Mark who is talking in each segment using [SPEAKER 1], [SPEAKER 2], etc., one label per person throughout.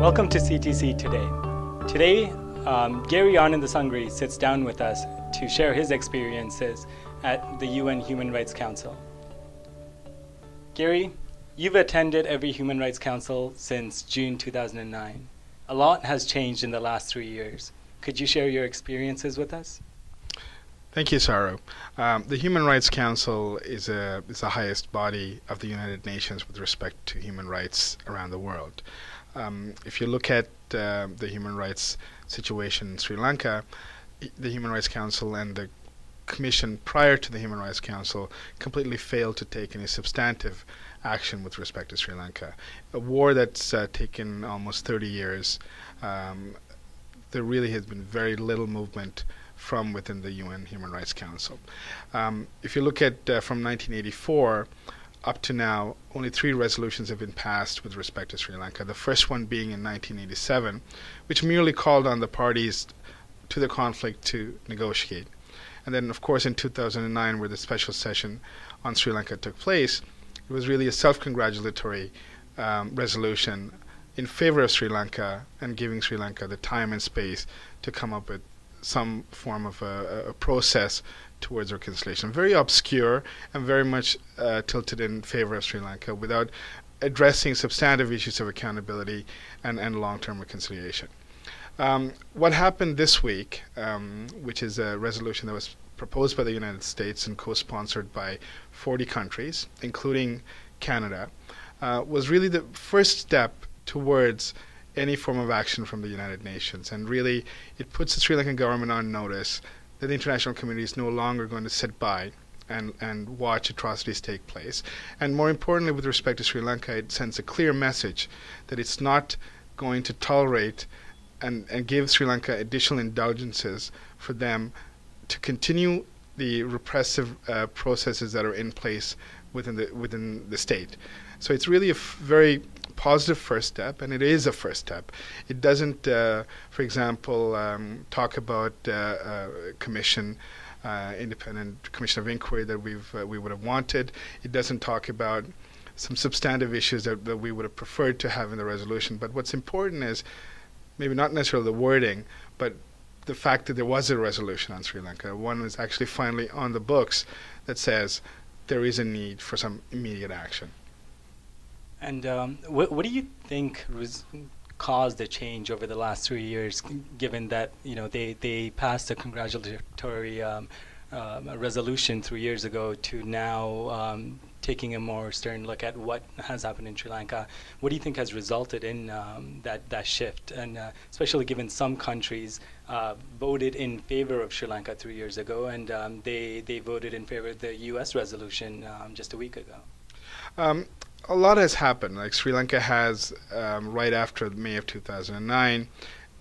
[SPEAKER 1] Welcome to CTC Today. Today, Gary Anandasangaree sits down with us to share his experiences at the UN Human Rights Council. Gary, you've attended every Human Rights Council since June 2009. A lot has changed in the last 3 years. Could you share your experiences with us?
[SPEAKER 2] Thank you, Saru. The Human Rights Council is the highest body of the United Nations with respect to human rights around the world. If you look at the human rights situation in Sri Lanka, the Human Rights Council and the Commission prior to the Human Rights Council completely failed to take any substantive action with respect to Sri Lanka. A war that's taken almost 30 years, there really has been very little movement from within the UN Human Rights Council. If you look at from 1984 up to now, only 3 resolutions have been passed with respect to Sri Lanka. The first one being in 1987, which merely called on the parties to the conflict to negotiate. And then, of course, in 2009, where the special session on Sri Lanka took place, it was really a self-congratulatory resolution in favor of Sri Lanka and giving Sri Lanka the time and space to come up with some form of a process towards reconciliation. Very obscure and very much tilted in favor of Sri Lanka without addressing substantive issues of accountability and long-term reconciliation. What happened this week, which is a resolution that was proposed by the United States and co-sponsored by 40 countries, including Canada, was really the first step towards any form of action from the United Nations. And really, it puts the Sri Lankan government on notice that the international community is no longer going to sit by and watch atrocities take place. And more importantly, with respect to Sri Lanka, it sends a clear message that it's not going to tolerate and give Sri Lanka additional indulgences for them to continue the repressive processes that are in place within the state. So it's really a very positive first step, and it is a first step. It doesn't, for example, talk about commission, independent commission of inquiry that we would have wanted. It doesn't talk about some substantive issues that we would have preferred to have in the resolution. But what's important is maybe not necessarily the wording, but the fact that there was a resolution on Sri Lanka. One is actually finally on the books that says there is a need for some immediate action.
[SPEAKER 1] And what do you think caused the change over the last 3 years, given that they passed a congratulatory resolution 3 years ago to now taking a more stern look at what has happened in Sri Lanka? What do you think has resulted in that shift? And especially given some countries voted in favor of Sri Lanka 3 years ago, and they voted in favor of the U.S. resolution just a week ago.
[SPEAKER 2] A lot has happened. Like Sri Lanka has, right after May of 2009,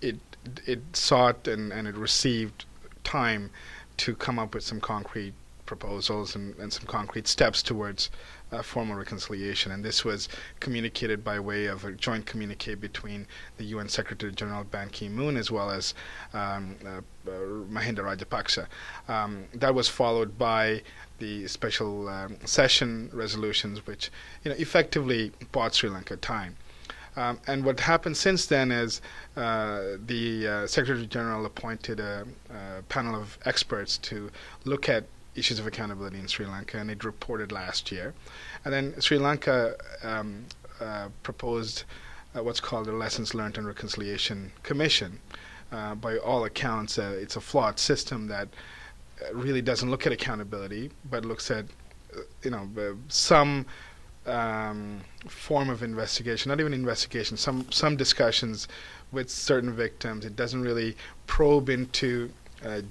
[SPEAKER 2] it sought and it received time to come up with some concrete proposals and some concrete steps towards formal reconciliation. And this was communicated by way of a joint communique between the UN Secretary General Ban Ki-moon as well as Mahinda Rajapaksa. That was followed by the special session resolutions, which effectively bought Sri Lanka time. And what happened since then is the Secretary General appointed a panel of experts to look at issues of accountability in Sri Lanka, and it reported last year. And then Sri Lanka proposed what's called the Lessons Learned and Reconciliation Commission. By all accounts, it's a flawed system that really doesn't look at accountability, but looks at some form of investigation, not even investigation, some discussions with certain victims. It doesn't really probe into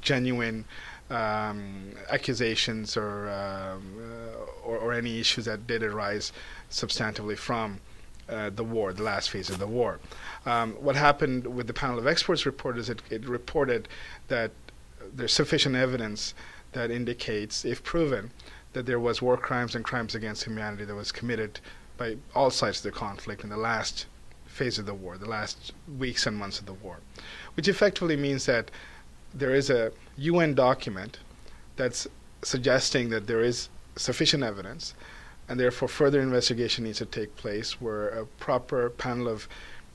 [SPEAKER 2] genuine accusations or any issues that did arise substantively from the war, the last phase of the war. What happened with the panel of experts report is it reported that there's sufficient evidence that indicates, if proven, that there was war crimes and crimes against humanity that was committed by all sides of the conflict in the last phase of the war, the last weeks and months of the war, which effectively means that there is a UN document that's suggesting that there is sufficient evidence and therefore further investigation needs to take place where a proper panel of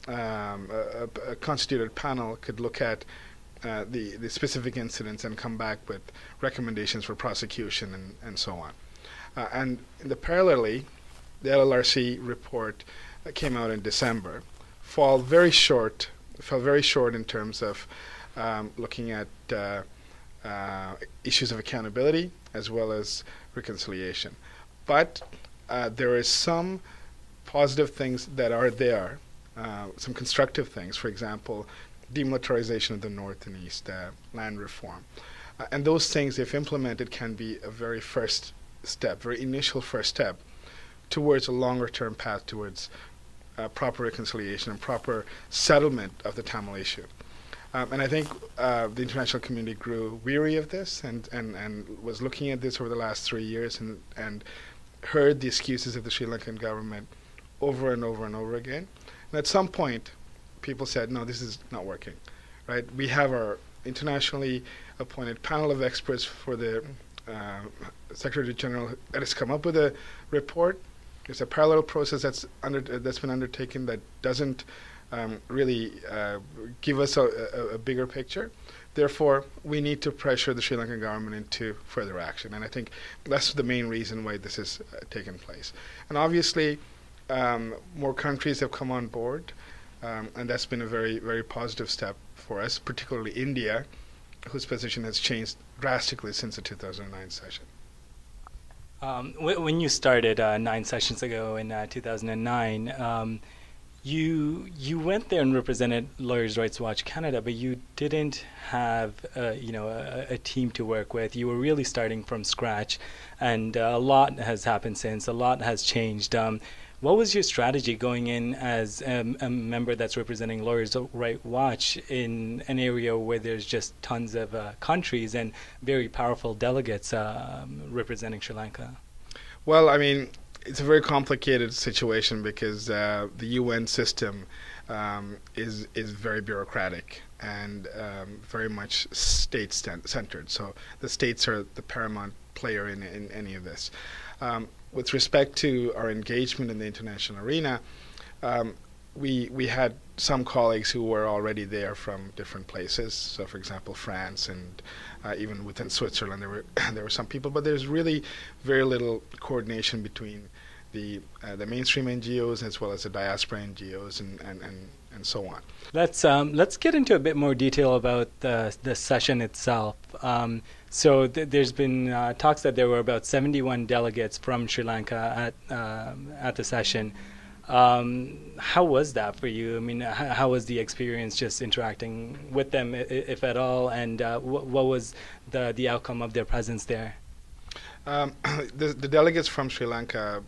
[SPEAKER 2] a constituted panel could look at the specific incidents and come back with recommendations for prosecution and so on. And parallelly, the LLRC report came out in December, fell very short in terms of looking at issues of accountability as well as reconciliation. But there are some positive things that are there, some constructive things. For example, demilitarization of the North and East, land reform. And those things, if implemented, can be a very initial first step towards a longer-term path towards proper reconciliation and proper settlement of the Tamil issue. And I think the international community grew weary of this and was looking at this over the last 3 years and heard the excuses of the Sri Lankan government over and over and over again. And at some point, people said, no, this is not working, right? We have our internationally appointed panel of experts for the Secretary General that has come up with a report. There's a parallel process that's been undertaken that doesn't really give us a bigger picture. Therefore, we need to pressure the Sri Lankan government into further action. And I think that's the main reason why this has taken place. And obviously, more countries have come on board, and that's been a very, very positive step for us, particularly India, whose position has changed drastically since the 2009 session.
[SPEAKER 1] When you started 9 sessions ago in 2009, you went there and represented Lawyers' Rights Watch Canada, but you didn't have a team to work with. You were really starting from scratch, and a lot has happened since. A lot has changed. What was your strategy going in as a member that's representing Lawyers' Rights Watch in an area where there's just tons of countries and very powerful delegates representing Sri Lanka?
[SPEAKER 2] Well, I mean, it's a very complicated situation because the UN system is very bureaucratic and very much state-centered. So the states are the paramount player in any of this. With respect to our engagement in the international arena, we had some colleagues who were already there from different places. So, for example, France and even within Switzerland, there were some people. But there's really very little coordination between the mainstream NGOs as well as the diaspora NGOs and so on.
[SPEAKER 1] Let's get into a bit more detail about the session itself. So there's been talks that there were about 71 delegates from Sri Lanka at the session. How was that for you? I mean, how was the experience just interacting with them, if at all, and what was the outcome of their presence there?
[SPEAKER 2] The delegates from Sri Lanka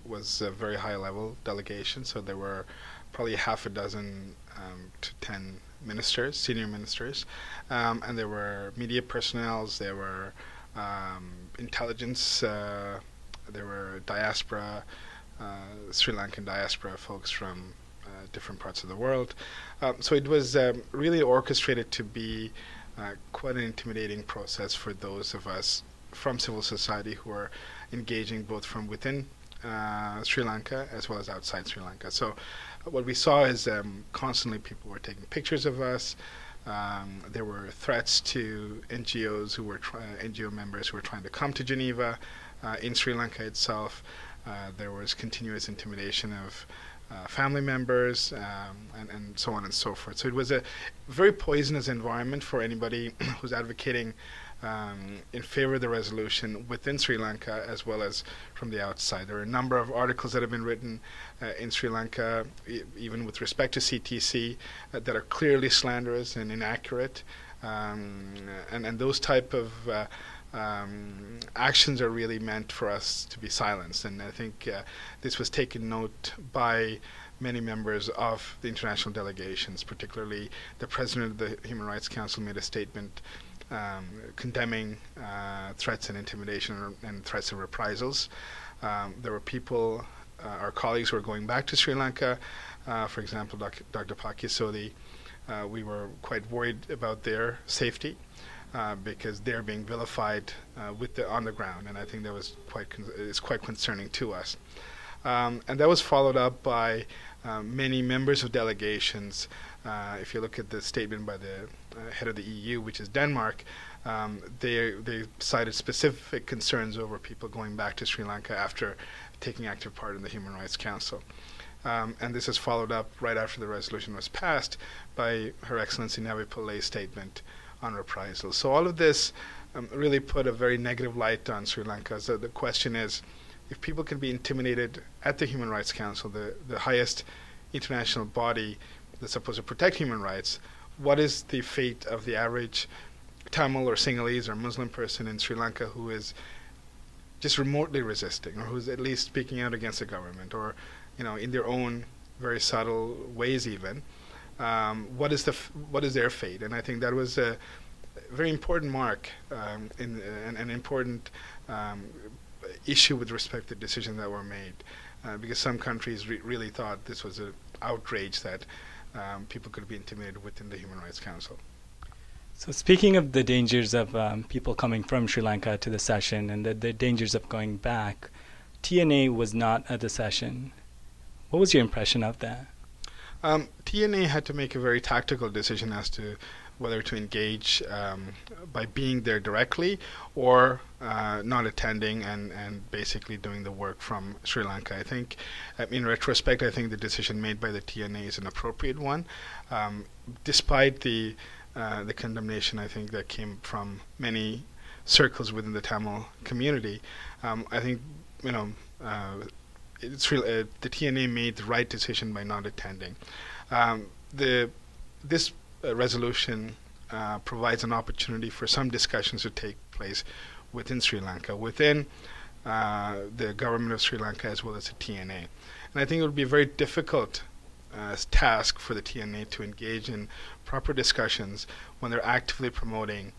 [SPEAKER 2] was a very high-level delegation, so there were probably half a dozen to 10 ministers, senior ministers, and there were media personnel, there were intelligence, there were diaspora, Sri Lankan diaspora folks from different parts of the world. So it was really orchestrated to be quite an intimidating process for those of us from civil society who are engaging both from within Sri Lanka as well as outside Sri Lanka. So what we saw is constantly people were taking pictures of us. There were threats to NGOs NGO members who were trying to come to Geneva in Sri Lanka itself. There was continuous intimidation of family members and so on and so forth. So it was a very poisonous environment for anybody who's advocating in favor of the resolution within Sri Lanka as well as from the outside. There are a number of articles that have been written in Sri Lanka, even with respect to CTC, that are clearly slanderous and inaccurate. And those type of actions are really meant for us to be silenced. And I think this was taken note by many members of the international delegations, particularly the president of the Human Rights Council made a statement condemning threats and intimidation and threats of reprisals. There were people, our colleagues who were going back to Sri Lanka, for example, Dr. Pakisodi. We were quite worried about their safety because they're being vilified on the ground, and I think that was quite concerning to us. And that was followed up by many members of delegations. If you look at the statement by the head of the EU, which is Denmark, they cited specific concerns over people going back to Sri Lanka after taking active part in the Human Rights Council. And this is followed up right after the resolution was passed by Her Excellency Navi Pillaiy's statement on reprisals. So all of this really put a very negative light on Sri Lanka. So the question is, if people can be intimidated at the Human Rights Council, the highest international body that's supposed to protect human rights, what is the fate of the average Tamil or Sinhalese or Muslim person in Sri Lanka who is just remotely resisting, or who's at least speaking out against the government, or in their own very subtle ways even? What is their fate? And I think that was a very important mark in an important issue with respect to decisions that were made, because some countries really thought this was an outrage that people could be intimidated within the Human Rights Council.
[SPEAKER 1] So speaking of the dangers of people coming from Sri Lanka to the session and the dangers of going back, TNA was not at the session. What was your impression of that?
[SPEAKER 2] TNA had to make a very tactical decision as to whether to engage by being there directly or not attending and basically doing the work from Sri Lanka. I think, in retrospect, I think the decision made by the TNA is an appropriate one, despite the condemnation, I think, that came from many circles within the Tamil community. I think, it's really, the TNA made the right decision by not attending. This resolution provides an opportunity for some discussions to take place within Sri Lanka, within the government of Sri Lanka as well as the TNA. And I think it would be a very difficult task for the TNA to engage in proper discussions when they're actively promoting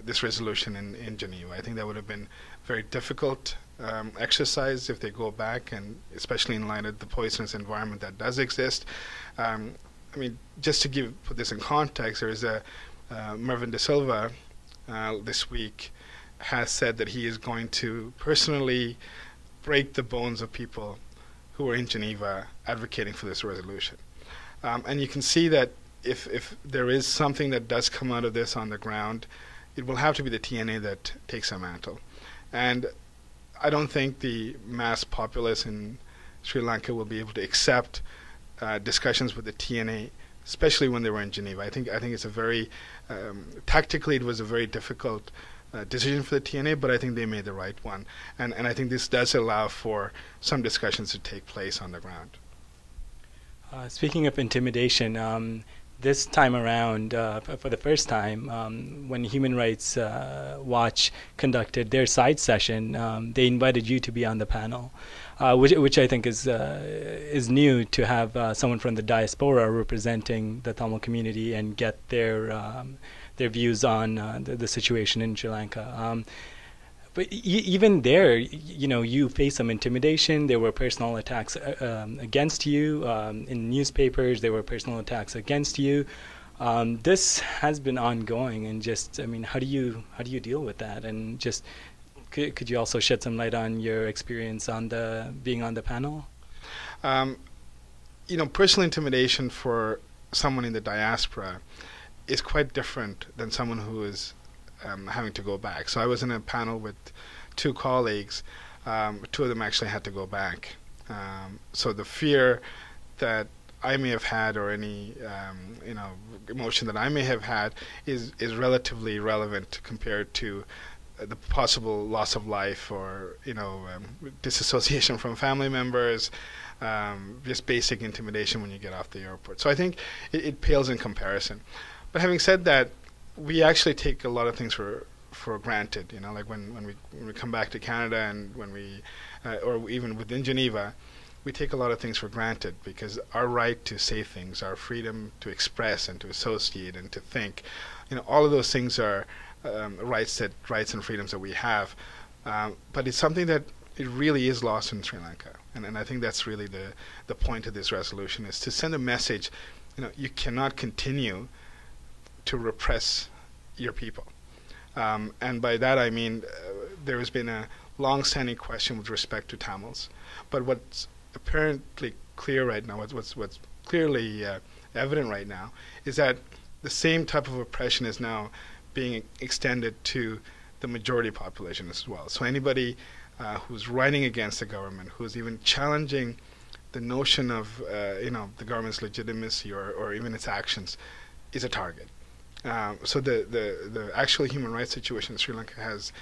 [SPEAKER 2] this resolution in Geneva. I think that would have been very difficult exercise if they go back, and especially in light of the poisonous environment that does exist. Just to put this in context, there is Mervyn De Silva this week has said that he is going to personally break the bones of people who are in Geneva advocating for this resolution. And you can see that if there is something that does come out of this on the ground, it will have to be the TNA that takes a mantle. And I don't think the mass populace in Sri Lanka will be able to accept discussions with the TNA, especially when they were in Geneva. I think it's a very tactically it was a very difficult decision for the TNA, but I think they made the right one, and I think this does allow for some discussions to take place on the ground.
[SPEAKER 1] Speaking of intimidation, this time around, for the first time, when Human Rights Watch conducted their side session, they invited you to be on the panel, which I think is new, to have someone from the diaspora representing the Tamil community and get their views on the situation in Sri Lanka. But even there, you face some intimidation. There were personal attacks against you in newspapers. There were personal attacks against you. This has been ongoing, and how do you deal with that? And just could you also shed some light on your experience on being on the panel?
[SPEAKER 2] Personal intimidation for someone in the diaspora is quite different than someone who is having to go back. So I was in a panel with two colleagues. Two of them actually had to go back. So the fear that I may have had, or any emotion that I may have had, is relatively relevant compared to the possible loss of life, or disassociation from family members, just basic intimidation when you get off the airport. So I think it pales in comparison. But having said that, we actually take a lot of things for granted. Like when we come back to Canada, and when we or even within Geneva, we take a lot of things for granted, because our right to say things, our freedom to express and to associate and to think, all of those things are rights and freedoms that we have. But it's something that it really is lost in Sri Lanka, and I think that's really the point of this resolution, is to send a message. You cannot continue to repress your people. And by that I mean there has been a long-standing question with respect to Tamils. But what's apparently clear right now, what's clearly evident right now, is that the same type of oppression is now being extended to the majority population as well. So anybody who's writing against the government, who's even challenging the notion of the government's legitimacy or even its actions, is a target. So the actual human rights situation in Sri Lanka has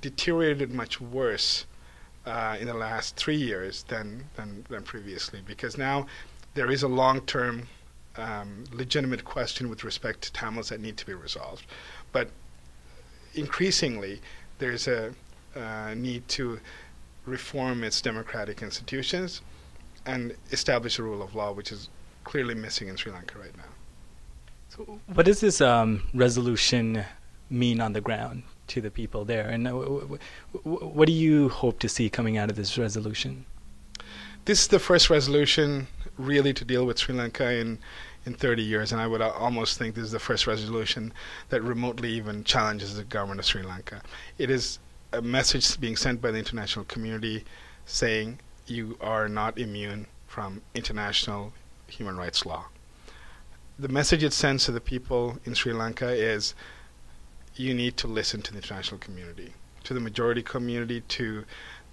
[SPEAKER 2] deteriorated much worse in the last 3 years than previously, because now there is a long-term legitimate question with respect to Tamils that need to be resolved. But increasingly, there's a need to reform its democratic institutions and establish a rule of law, which is clearly missing in Sri Lanka right now.
[SPEAKER 1] So what does this resolution mean on the ground to the people there? And what do you hope to see coming out of this resolution?
[SPEAKER 2] This is the first resolution really to deal with Sri Lanka in 30 years, and I would almost think this is the first resolution that remotely even challenges the government of Sri Lanka. It is a message being sent by the international community saying you are not immune from international human rights law. The message it sends to the people in Sri Lanka is you need to listen to the international community, to the majority community, to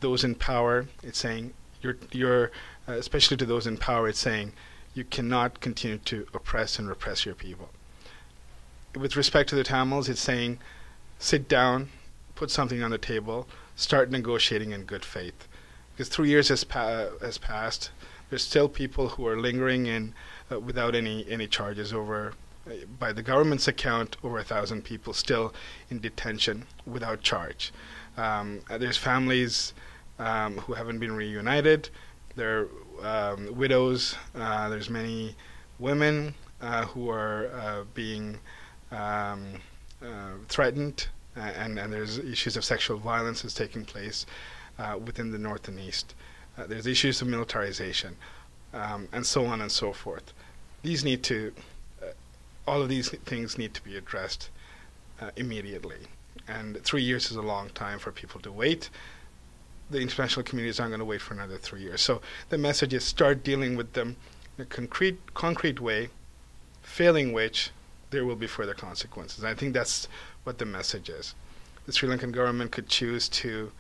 [SPEAKER 2] those in power. It's saying you're especially to those in power, it's saying you cannot continue to oppress and repress your people. With respect to the Tamils, it's saying sit down, put something on the table, start negotiating in good faith. Because 3 years has passed, there's still people who are lingering in without any charges. Over, by the government's account, over 1,000 people still in detention without charge. There's families who haven't been reunited. There are widows. There's many women who are being threatened, and there's issues of sexual violence that's taking place within the north and east. There's issues of militarization, and so on and so forth. These need to, all of these things need to be addressed immediately. And 3 years is a long time for people to wait. The international community is not going to wait for another 3 years. So the message is start dealing with them in a concrete way, failing which there will be further consequences. And I think that's what the message is. The Sri Lankan government could choose to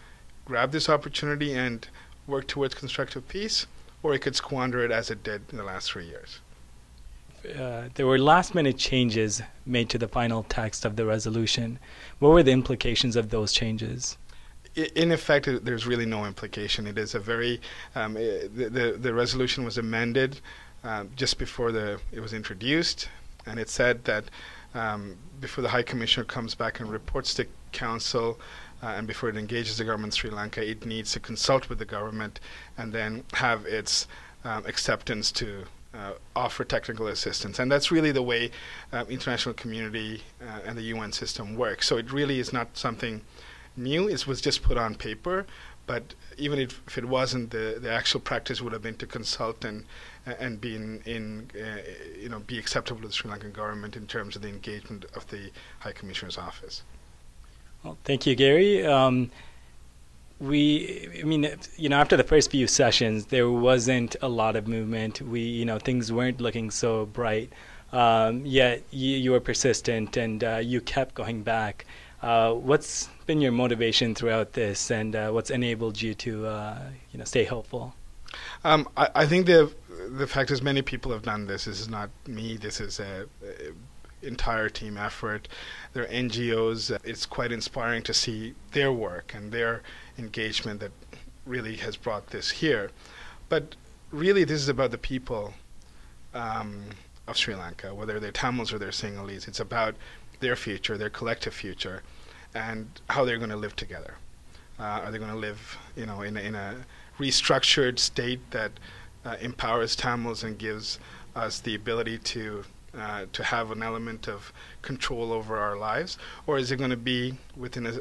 [SPEAKER 2] grab this opportunity and work towards constructive peace, or it could squander it as it did in the last 3 years.
[SPEAKER 1] There were last-minute changes made to the final text of the resolution. What were the implications of those changes?
[SPEAKER 2] In effect, there's really no implication. It is a very the resolution was amended just before it was introduced, and it said that before the High Commissioner comes back and reports to Council, and before it engages the government of Sri Lanka, it needs to consult with the government and then have its acceptance to offer technical assistance. And that's really the way international community and the UN system works. So it really is not something new. It was just put on paper, but even if it wasn't, the actual practice would have been to consult and be acceptable to the Sri Lankan government in terms of the engagement of the High Commissioner's office.
[SPEAKER 1] Well, thank you, Gary. After the first few sessions, there wasn't a lot of movement. Things weren't looking so bright. Yet you were persistent and you kept going back. What's been your motivation throughout this, and what's enabled you to, stay hopeful?
[SPEAKER 2] I think the fact is many people have done this. This is not me. This is a entire team effort. There are NGOs. It's quite inspiring to see their work and their engagement that really has brought this here. But really, this is about the people of Sri Lanka, whether they're Tamils or they're Sinhalese. It's about their future, their collective future, and how they're going to live together. Are they going to live, in a restructured state that empowers Tamils and gives us the ability to have an element of control over our lives, or is it going to be within a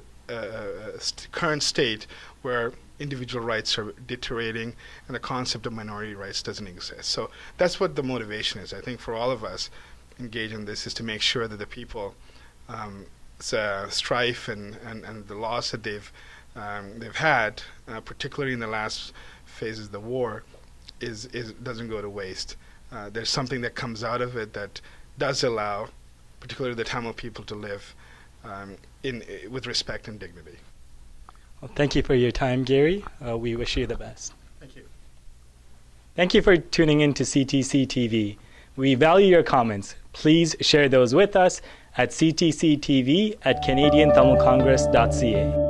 [SPEAKER 2] current state where individual rights are deteriorating and the concept of minority rights doesn't exist? So that's what the motivation is. I think for all of us engaged in this is to make sure that the people strife and the loss that they've they've had, particularly in the last phases of the war, doesn't go to waste. There's something that comes out of it that does allow, particularly the Tamil people, to live with respect and dignity.
[SPEAKER 1] Well, thank you for your time, Gary. We wish you the best.
[SPEAKER 2] Thank you.
[SPEAKER 1] Thank you for tuning in to CTCTV. We value your comments. Please share those with us at ctctv@canadiantamilcongress.ca.